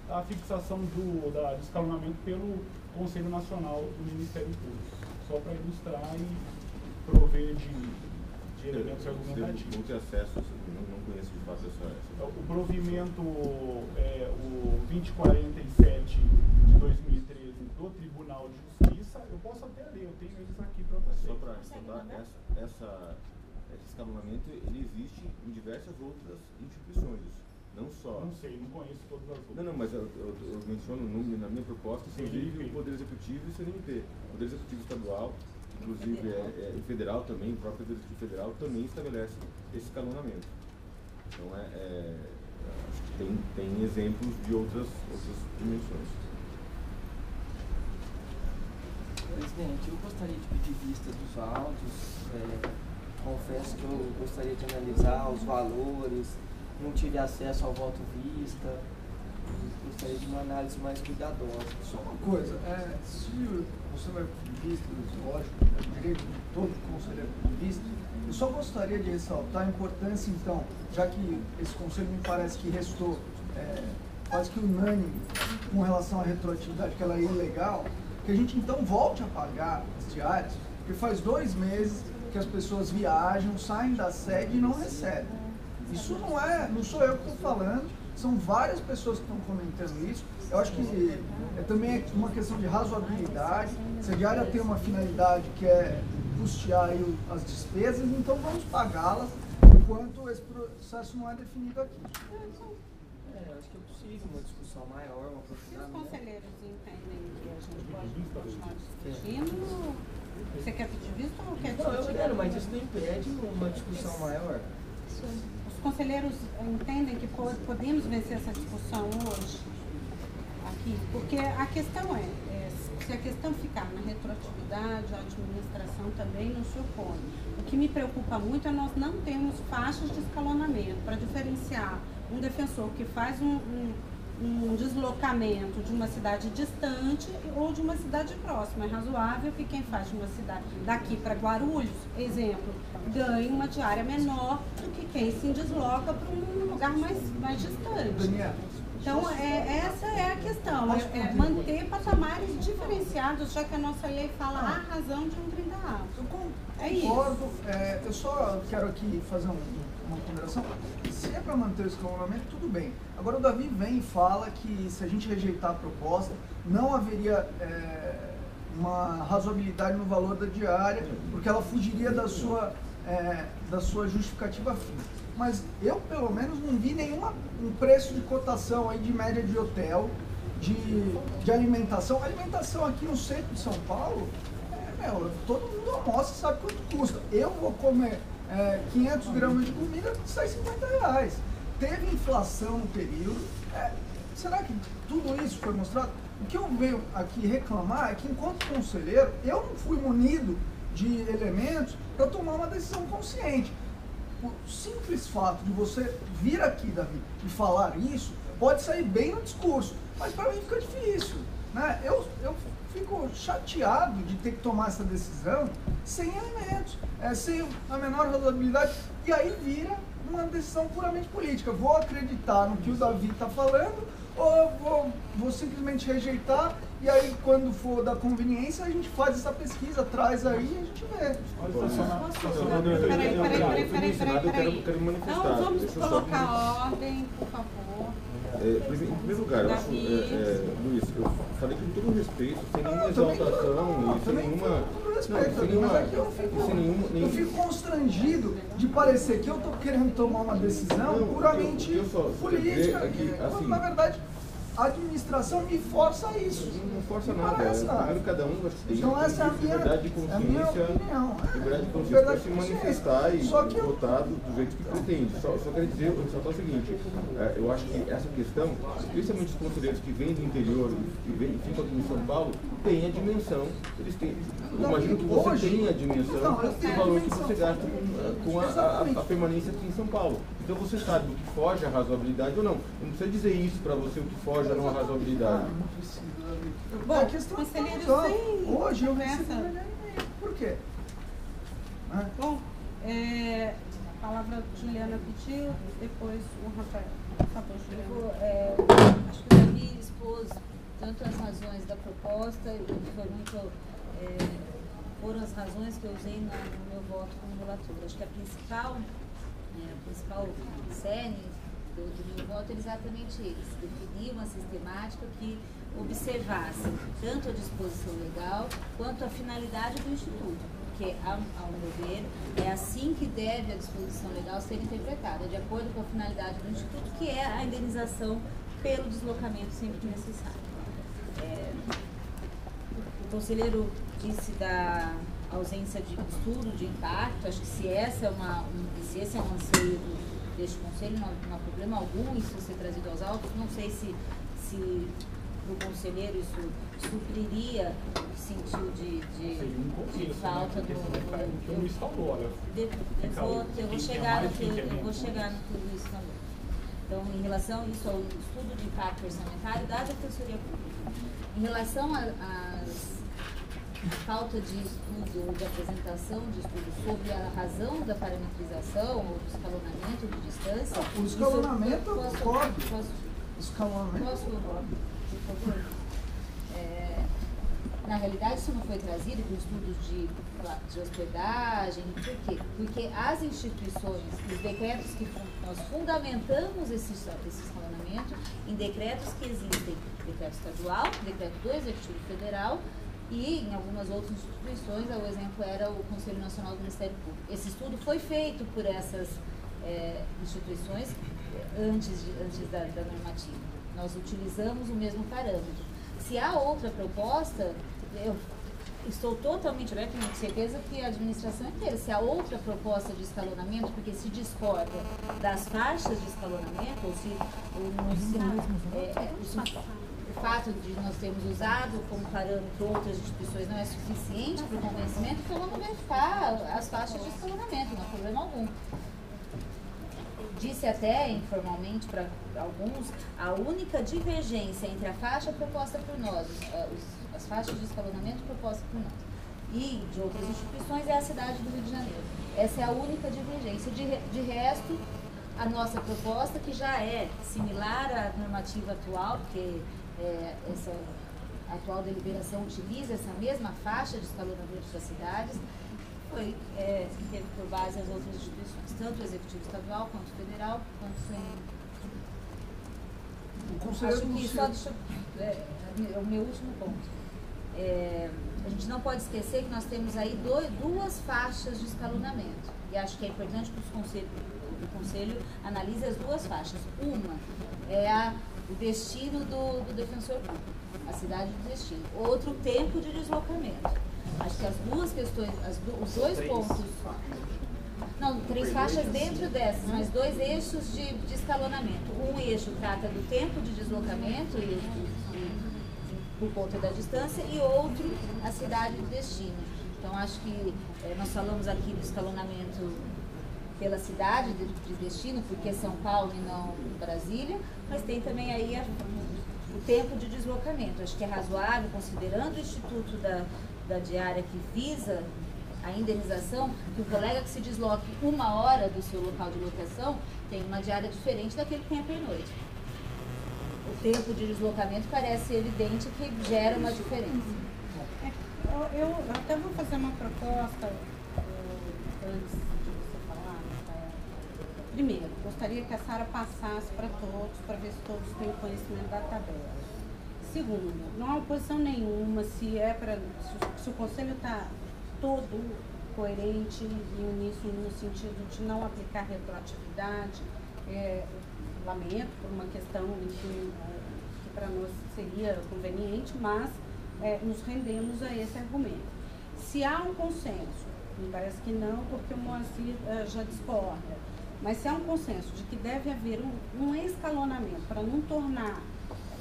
à fixação do escalonamento pelo Conselho Nacional do Ministério Público, só para ilustrar e prover de elementos argumentativos. Não ter acesso, não conheço de fato essa. O provimento, o 2047 de 2013 do Tribunal de Justiça, eu posso até ler, eu tenho eles aqui para vocês. Só para responder, esse escalonamento ele existe em diversas outras instituições, não só... Não sei, não conheço todas as outras. Não, mas eu menciono na minha proposta, inclusive o Poder Executivo e o CNMP. O Poder Executivo Estadual, inclusive o federal também, o próprio Poder Executivo Federal também estabelece esse escalonamento. Então, acho que tem exemplos de outras dimensões. Presidente, eu gostaria de pedir vista dos autos. Confesso que eu gostaria de analisar os valores, não tive acesso ao voto vista, gostaria de uma análise mais cuidadosa. Só uma coisa, se você vai pedir vista, lógico, é direito de todo conselheiro de vista, eu só gostaria de ressaltar a importância, então, já que esse conselho me parece que restou quase que unânime com relação à retroatividade, que ela é ilegal, que a gente então volte a pagar as diárias, porque faz 2 meses que as pessoas viajam, saem da sede e não recebem. Isso não sou eu que estou falando, são várias pessoas que estão comentando isso. Eu acho que também é uma questão de razoabilidade. Se a diária tem uma finalidade que é custear aí as despesas, então vamos pagá-las enquanto esse processo não é definido aqui. Acho que é possível uma discussão maior, uma aprofundamento. Os conselheiros entendem que a gente pode continuar discutindo. Você quer pedir vista ou quer discutir? Não, eu quero, mas isso não impede uma discussão maior. Os conselheiros entendem que podemos vencer essa discussão hoje aqui, porque a questão se a questão ficar na retroatividade, a administração também não se opõe. O que me preocupa muito é nós não termos faixas de escalonamento para diferenciar um defensor que faz um deslocamento de uma cidade distante ou de uma cidade próxima. É razoável que quem faz de uma cidade daqui para Guarulhos, exemplo, ganhe uma diária menor do que quem se desloca para um lugar mais distante. Então, essa é a questão, manter patamares diferenciados, já que a nossa lei fala a razão de um 30A. Eu concordo, eu só quero aqui fazer uma ponderação. Se é para manter o escalonamento, tudo bem. Agora o Davi vem e fala que se a gente rejeitar a proposta, não haveria uma razoabilidade no valor da diária, porque ela fugiria da sua justificativa fim. Mas eu, pelo menos, não vi um preço de cotação aí de média de hotel, de alimentação. Alimentação aqui no centro de São Paulo, todo mundo almoça e sabe quanto custa. Eu vou comer 500 gramas de comida, sai R$50. Teve inflação no período. Será que tudo isso foi mostrado? O que eu venho aqui reclamar é que, enquanto conselheiro, eu não fui munido de elementos para tomar uma decisão consciente. O simples fato de você vir aqui, Davi, e falar isso, pode sair bem no discurso, mas para mim fica difícil, né? Eu fico chateado de ter que tomar essa decisão sem elementos, sem a menor razoabilidade, e aí vira uma decisão puramente política. Vou acreditar no que o Davi está falando, ou vou simplesmente rejeitar, e aí quando for da conveniência a gente faz essa pesquisa, traz aí e a gente vê. Peraí. Então vamos colocar a ordem, por favor. Em primeiro lugar, eu acho, Luiz, eu falei com todo respeito, sem nenhuma exaltação, sem nenhuma... Eu fico constrangido de parecer que eu estou querendo tomar uma decisão puramente política, quando na verdade a administração me força a isso. Não força nada, primeiro cada um tem liberdade de consciência, liberdade de consciência para se manifestar e votar do jeito que pretende. Só quero dizer, ressaltar o seguinte, eu acho que essa questão, principalmente os conselheiros que vêm do interior e ficam aqui em São Paulo, tem a dimensão, eles têm, eu imagino que você tenha a dimensão do valor que você gasta com a permanência aqui em São Paulo. Então você sabe o que foge à razoabilidade ou não. Não precisa dizer isso para você, o que foge haja não razoabilidade. Não precisa. Bom, A questão conselheiro, é sem hoje eu conversa. recebi um e-mail. Por quê? Bom, a palavra Juliana pediu, depois o Rafael. Por favor, Juliana. Acho que o Davi expôs tanto as razões da proposta, e foi muito, foram as razões que eu usei no meu voto como relator. Acho que a principal cerne do meu voto é exatamente esse: definir uma sistemática que observasse tanto a disposição legal quanto a finalidade do Instituto. Porque, ao meu ver, é assim que deve a disposição legal ser interpretada, de acordo com a finalidade do Instituto, que é a indenização pelo deslocamento sempre que necessário. O conselheiro disse da ausência de estudo de impacto. Acho que se esse é um anseio deste conselho, não há problema algum isso ser trazido aos autos. Não sei se para o conselheiro isso supriria o que sentiu de falta do... Eu vou chegar no tudo isso também. Então, em relação a isso, ao estudo de impacto orçamentário da Defensoria Pública, em relação à falta de estudo ou de apresentação de estudo sobre a razão da parametrização ou do escalonamento de distância... O escalonamento eu concordo. Posso, por favor? Na realidade, isso não foi trazido com estudos de hospedagem. Por quê? Porque as instituições, os decretos que nós fundamentamos esse escalonamento em decretos que existem, decreto estadual, decreto do Executivo Federal e em algumas outras instituições. O exemplo era o Conselho Nacional do Ministério Público. Esse estudo foi feito por essas instituições antes da normativa. Nós utilizamos o mesmo parâmetro. Se há outra proposta, eu estou totalmente aberta, tenho certeza que a administração inteira, se há outra proposta de escalonamento, porque se discorda das faixas de escalonamento, ou se o fato de nós termos usado como parâmetro outras instituições não é suficiente para o convencimento, então vamos verificar as faixas de escalonamento, não há problema algum. Disse até informalmente para alguns, a única divergência entre a faixa proposta por nós, as faixas de escalonamento propostas por nós e de outras instituições é a cidade do Rio de Janeiro. Essa é a única divergência. De resto, a nossa proposta, que já é similar à normativa atual, porque essa atual deliberação utiliza essa mesma faixa de escalonamento das cidades, foi que teve por base as outras instituições, tanto o Executivo Estadual, quanto o Federal, quanto o Acho que só é o meu último ponto. A gente não pode esquecer que nós temos aí duas faixas de escalonamento. E acho que é importante que o Conselho analise as duas faixas. Uma é o destino do defensor público, a cidade do destino. Outro, o tempo de deslocamento. Acho que as duas questões, os dois pontos... Não, 3 faixas dentro dessas, mas 2 eixos de escalonamento. Um eixo trata do tempo de deslocamento por conta da distância e outro a cidade do destino. Então, acho que nós falamos aqui do escalonamento pela cidade de destino, porque é São Paulo e não Brasília, mas tem também aí o tempo de deslocamento. Acho que é razoável, considerando o Instituto da Diária que visa a indenização, que o colega que se desloque 1 hora do seu local de locação tem uma diária diferente daquele que tem a pernoite. O tempo de deslocamento parece evidente que gera uma diferença. Eu até vou fazer uma proposta antes de você falar. Primeiro, gostaria que a Sara passasse para todos, para ver se todos têm conhecimento da tabela. Segundo, não há oposição nenhuma se o Conselho está todo coerente e uníssono no sentido de não aplicar retroatividade. Lamento por uma questão, enfim, que para nós seria conveniente, mas nos rendemos a esse argumento. Se há um consenso, me parece que não, porque o Moacir já discorda, mas se há um consenso de que deve haver um escalonamento para não tornar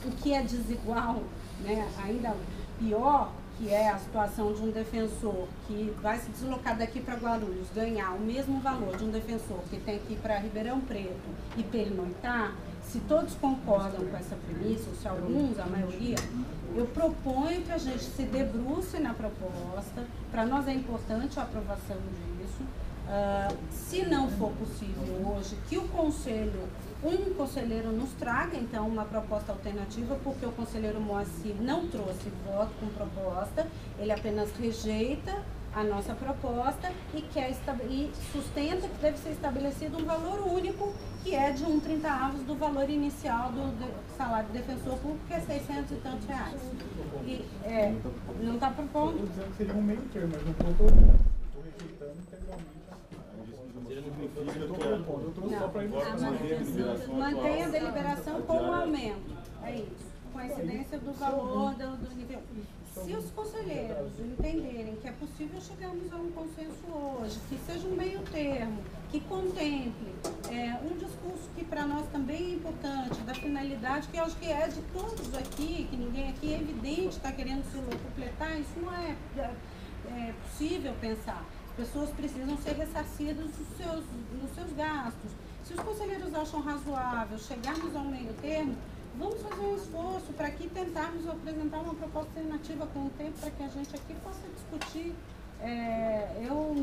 o que é desigual, né, ainda pior, que é a situação de um defensor que vai se deslocar daqui para Guarulhos, ganhar o mesmo valor de um defensor que tem que ir para Ribeirão Preto e pernoitar, se todos concordam com essa premissa, ou se alguns, a maioria, eu proponho que a gente se debruce na proposta. Para nós é importante a aprovação disso. Se não for possível hoje, que o conselho, um conselheiro nos traga então uma proposta alternativa, porque o conselheiro Moacir não trouxe voto com proposta, ele apenas rejeita a nossa proposta e sustenta que deve ser estabelecido um valor único, que é de 1/30 do valor inicial do salário do defensor público, que é 600 e tantos reais. E, não está propondo. Estou dizendo que seria um meio termo, mas não estou propondo. Estou rejeitando integralmente Não, mantém a deliberação com o aumento. É isso. Coincidência do valor do nível. Se os conselheiros entenderem que é possível chegarmos a um consenso hoje, que seja um meio termo, que contemple um discurso que para nós também é importante, da finalidade, que eu acho que é de todos aqui, que ninguém aqui é evidente está querendo se completar, isso não é possível pensar. As pessoas precisam ser ressarcidas nos seus gastos. Se os conselheiros acham razoável chegarmos a um meio termo, vamos fazer um esforço para aqui tentarmos apresentar uma proposta alternativa com o tempo para que a gente aqui possa discutir. Eu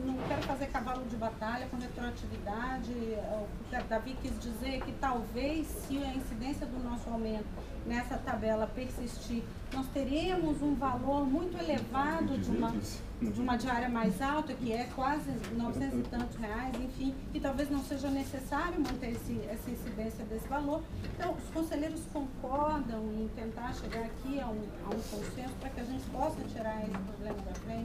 não quero fazer cavalo de batalha com retroatividade. O Davi quis dizer que talvez, se a incidência do nosso aumento nessa tabela persistir, nós teremos um valor muito elevado de uma diária mais alta, que é quase 900 e tantos reais, enfim, e talvez não seja necessário manter essa incidência desse valor. Então, os conselheiros concordam em tentar chegar aqui a um consenso para que a gente possa tirar esse problema da frente?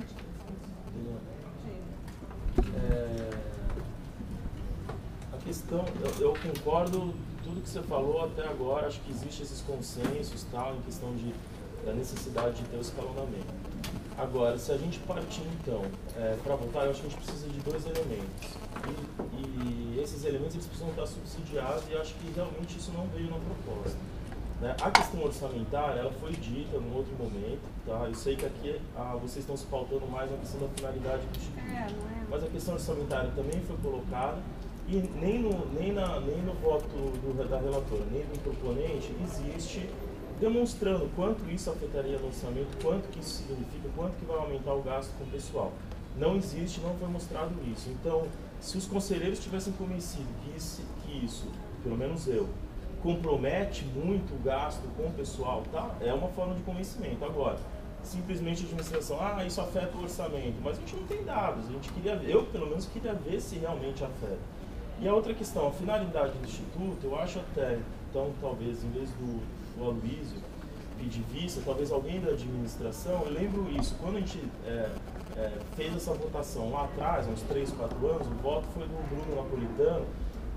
A questão, eu concordo tudo que você falou até agora, acho que existe esses consensos, tal, em questão da necessidade de ter o escalonamento. Agora, se a gente partir então para votar, eu acho que a gente precisa de dois elementos. E esses elementos eles precisam estar subsidiados, e acho que realmente isso não veio na proposta. Né? A questão orçamentária, ela foi dita num outro momento, tá? Eu sei que aqui vocês estão se pautando mais na questão da finalidade do instituto. Mas a questão orçamentária também foi colocada, e nem no voto da relatora, nem do proponente, existe demonstrando quanto isso afetaria no orçamento, quanto que isso significa, quanto que vai aumentar o gasto com o pessoal. Não existe, não foi mostrado isso. Então, se os conselheiros tivessem convencido que isso, pelo menos eu, compromete muito o gasto com o pessoal, tá? É uma forma de convencimento. Agora, simplesmente a administração, isso afeta o orçamento, mas a gente não tem dados, a gente queria ver, eu pelo menos queria ver se realmente afeta. E a outra questão, a finalidade do Instituto, eu acho até, então talvez em vez do Aloysio pedir vista, talvez alguém da administração, eu lembro isso, quando a gente fez essa votação lá atrás, uns 3, 4 anos, o voto foi do Bruno Napolitano,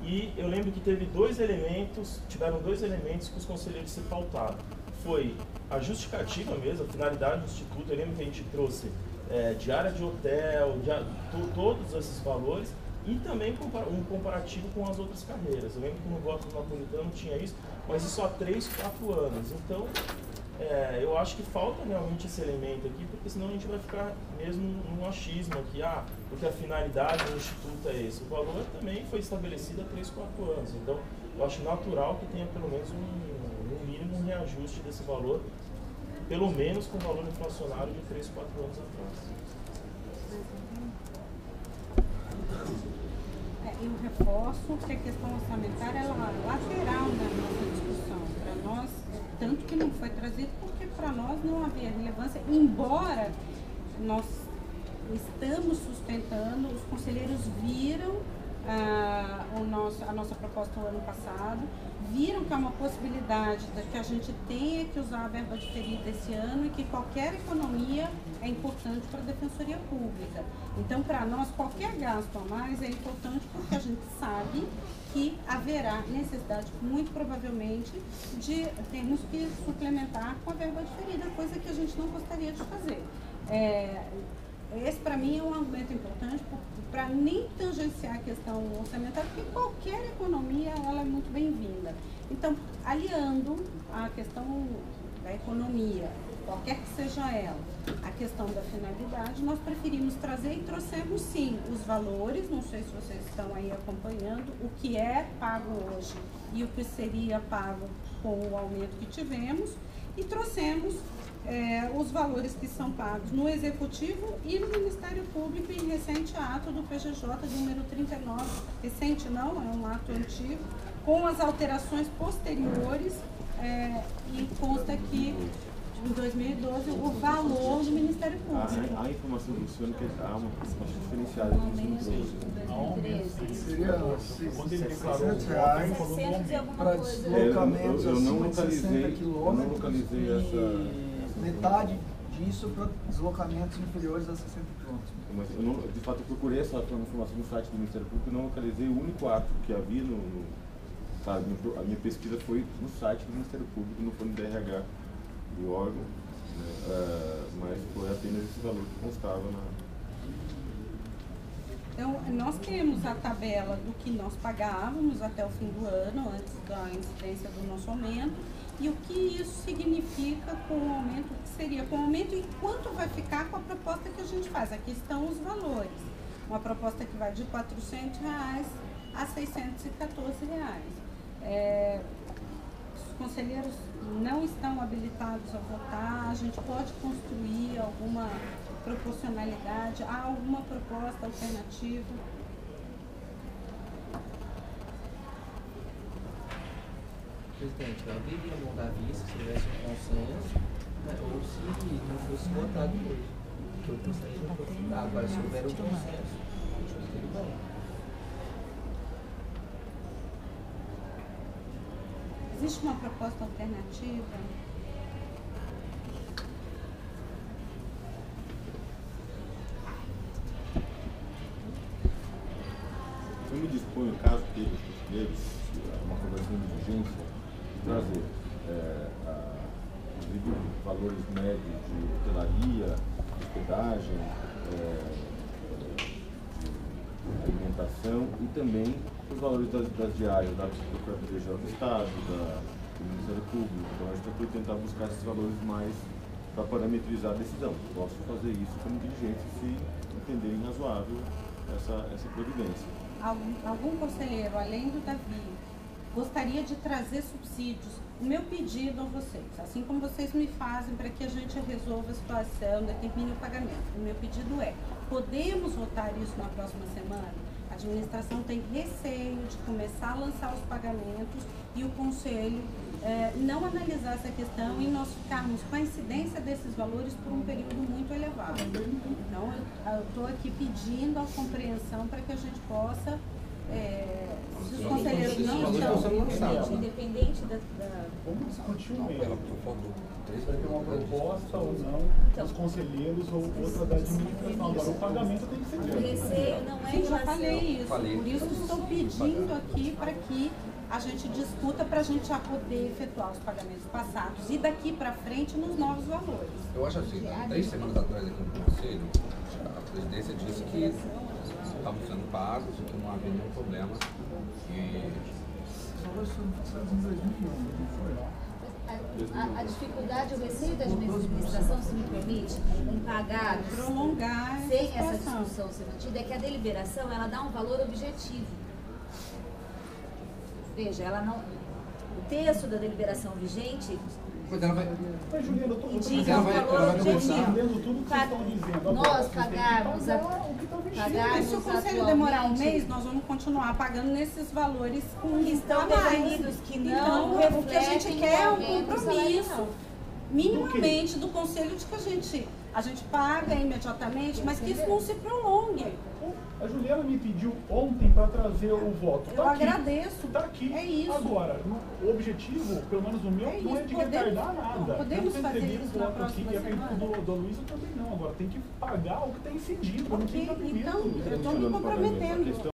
e eu lembro que tiveram dois elementos que os conselheiros se pautaram. Foi a justificativa mesmo, a finalidade do Instituto. Eu lembro que a gente trouxe diária de hotel, todos esses valores, e também um comparativo com as outras carreiras. Eu lembro que no voto do Napolitano tinha isso, mas isso há 3, 4 anos. Então, eu acho que falta realmente esse elemento aqui, porque senão a gente vai ficar mesmo num achismo aqui, porque a finalidade do Instituto é esse. O valor também foi estabelecido há 3, 4 anos. Então, eu acho natural que tenha pelo menos no mínimo um reajuste desse valor, pelo menos com o valor inflacionário de 3, 4 anos atrás. Eu reforço que a questão orçamentária é lateral na nossa discussão. Para nós, tanto que não foi trazido, porque para nós não havia relevância, embora nós estamos sustentando, os conselheiros viram a nossa proposta no ano passado, viram que é uma possibilidade de que a gente tenha que usar a verba diferida esse ano e que qualquer economia é importante para a Defensoria Pública. Então, para nós, qualquer gasto a mais é importante porque a gente sabe que haverá necessidade, muito provavelmente, de termos que suplementar com a verba diferida, coisa que a gente não gostaria de fazer. Esse, para mim, é um argumento importante para nem tangenciar a questão orçamentária, porque qualquer economia ela é muito bem-vinda. Então, aliando a questão da economia, qualquer que seja ela, a questão da finalidade, nós preferimos trazer e trouxemos sim os valores, não sei se vocês estão aí acompanhando, o que é pago hoje e o que seria pago com o aumento que tivemos, e trouxemos os valores que são pagos no Executivo e no Ministério Público em recente ato do PGJ número 39, recente não, é um ato antigo, com as alterações posteriores, e consta aqui em 2012 o valor do Ministério Público. A informação do Luciano que há uma participação diferenciada do para deslocamentos acima de 60 quilômetros e metade disso para deslocamentos inferiores a 60 quilômetros. Mas eu não, de fato, eu procurei essa informação no site do Ministério Público e não localizei o único ato que havia sabe, a minha pesquisa foi no site do Ministério Público, não foi no DRH do órgão, né, mas foi apenas esse valor que constava na... Então, nós temos a tabela do que nós pagávamos até o fim do ano, antes da incidência do nosso aumento, e o que isso significa com o aumento, o que seria com o aumento e quanto vai ficar com a proposta que a gente faz. Aqui estão os valores. Uma proposta que vai de R$ 400 a R$ 614. Os conselheiros não estão habilitados a votar, a gente pode construir alguma proporcionalidade, há alguma proposta alternativa? Presidente, eu abriria mão da vista se tivesse um consenso, né, ou se não fosse votado hoje. Que eu gostaria de aprofundar. Agora, se houver um consenso, acho que tudo bem. Existe uma proposta alternativa? Eu me disponho, caso tenha os conselheiros, uma conversão de urgência, trazer inclusive valores médios de hotelaria, hospedagem, de alimentação e também os valores das diárias da Procuradoria-Geral do Estado, do Ministério Público. Então a gente vai tentar buscar esses valores mais para parametrizar a decisão. Posso fazer isso como dirigente se entenderem razoável essa providência. Algum conselheiro, além do Davi, gostaria de trazer subsídios? O meu pedido a vocês, assim como vocês me fazem para que a gente resolva a situação, determine o pagamento, o meu pedido é, podemos votar isso na próxima semana? A administração tem receio de começar a lançar os pagamentos e o Conselho não analisar essa questão e nós ficarmos com a incidência desses valores por um período muito elevado. Então, eu estou aqui pedindo a compreensão para que a gente possa, se os conselheiros não estão... Independente da... Vamos discutir o mesmo. Vai ter uma proposta ou não dos conselheiros ou outra da administração. Agora, o pagamento tem que ser feito. O receio não é Sim, já falei isso. Por isso estou pedindo aqui para que a gente discuta para a gente já poder efetuar os pagamentos passados e daqui para frente nos novos valores. Eu acho assim, 3 semanas atrás aqui no Conselho, a presidência disse que estavam sendo pagos e que não havia nenhum problema. Os valores foram fixados em 2011, não foi lá? A dificuldade, o receio da administração, se me permite, em pagar, prolongar sem essa discussão ser mantida, é que a deliberação ela dá um valor objetivo. Veja, ela não. O texto da deliberação vigente. Mas ela vai. Mas, Juliana, eu estou indica um valor objetivo. Nós pagarmos Mas se o Conselho demorar um mês, nós vamos continuar pagando nesses valores com que estão definidos, que não então, o que a gente quer é um compromisso, minimamente, do Conselho de que a gente paga imediatamente, mas que isso não se prolongue. A Juliana me pediu ontem para trazer o voto. Eu agradeço. Está aqui. É isso. Agora, o objetivo, pelo menos o meu, não é de retardar nada. Não, podemos fazer isso na próxima semana. Do Luiz também não. Agora tem que pagar o que está incidido. Não tem cabimento. Então, eu estou me comprometendo.